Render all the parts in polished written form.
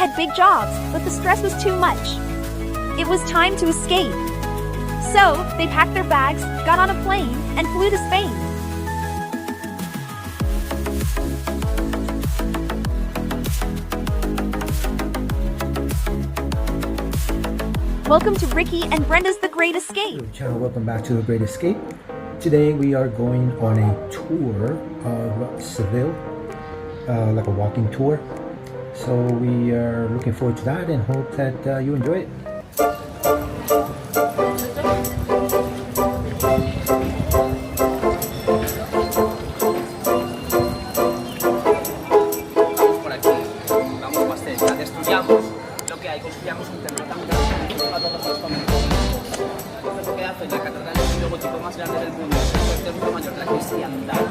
had big jobs, but the stress was too much. It was time to escape. So, they packed their bags, got on a plane, and flew to Spain. Welcome to Ricky and Brenda's The Great Escape. Channel, welcome back to The Great Escape. Today we are going on a tour of Seville, like a walking tour. So we are looking forward to that and hope that you enjoy it. Por aquí, vamos más cerca, destruyamos lo que hay, construyamos un templo tan grande a todos los conventos. Esto es lo que hace la catedral del estilo gótico más grande del mundo, es el templo mayor de la cristiandad.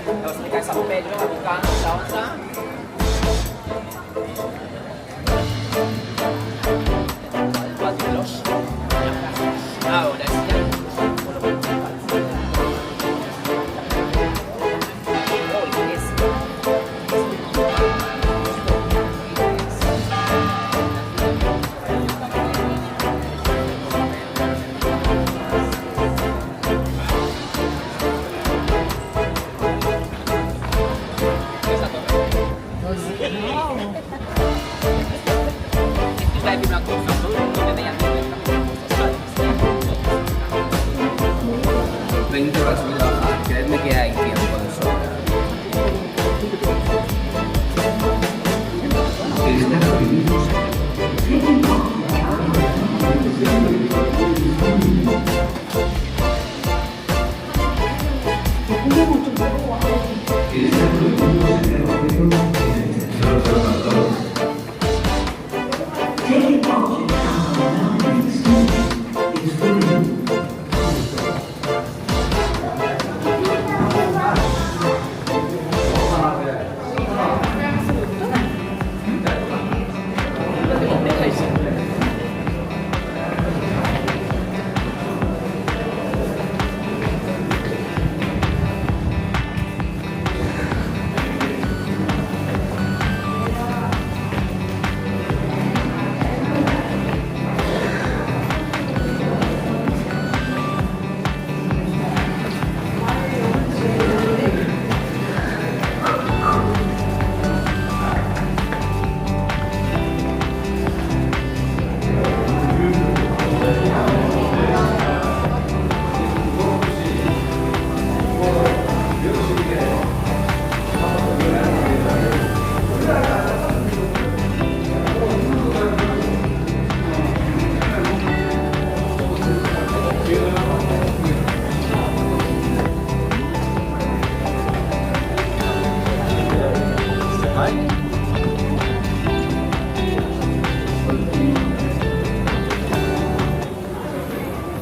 La Basílica de San Pedro, la Vaticano, la Onda. Ahora sí. Creedme que hay tiempo de sobra.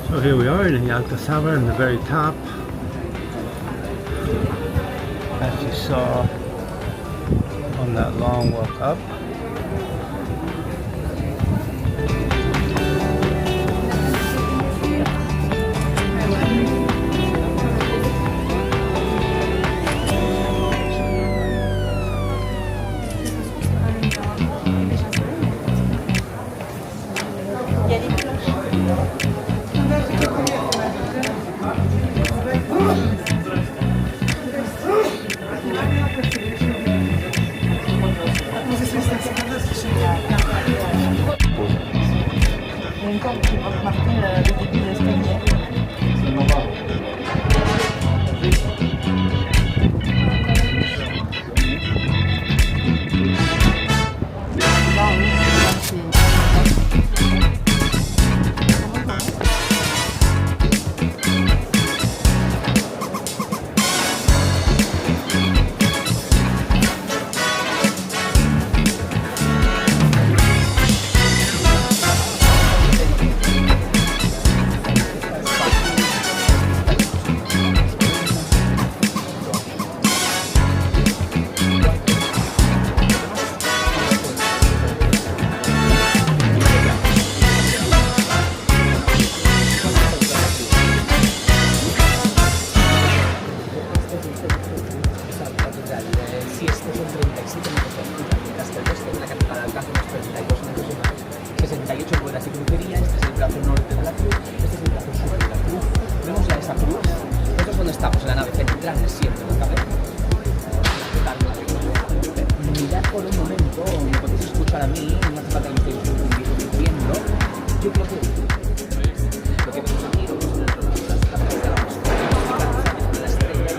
So here we are in the Alcázar in the very top. As you saw on that long walk up. la crucería, este es el brazo norte de la cruz, este es el brazo sur de la cruz. Vemos ya esa cruz. Nosotros donde estamos, en la nave central del cielo, ¿no? Mirad por un momento, me podéis escuchar a mí, no hace falta que me estéis diciendo. Yo creo que lo que vemos aquí, lo que vemos en el trono, las cathedrals, las estrellas,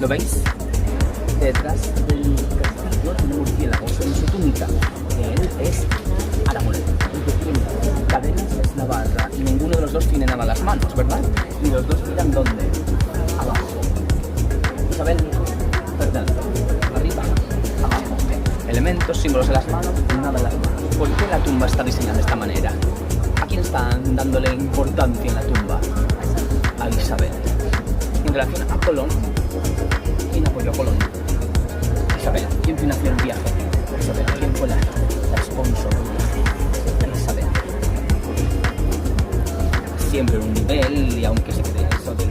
¿Lo veis? Detrás del castillo tiene un murciélago en su túnica. Él es Aragón. Tiene cadenas, es Navarra y ninguno de los dos tiene nada en las manos, ¿verdad? Y los dos miran ¿dónde? Abajo. Isabel, perdón. Arriba, abajo. Elementos, símbolos en las manos, nada en las manos. ¿Por qué la tumba está diseñada de esta manera? ¿A quién están dándole importancia en la tumba? A Isabel. En relación a Colón, ¿quién apoyó a Colón? Isabel. ¿Quién financió el viaje? Isabel. ¿Quién fue la sponsor de Isabel? Siempre un nivel, y aunque se cree eso del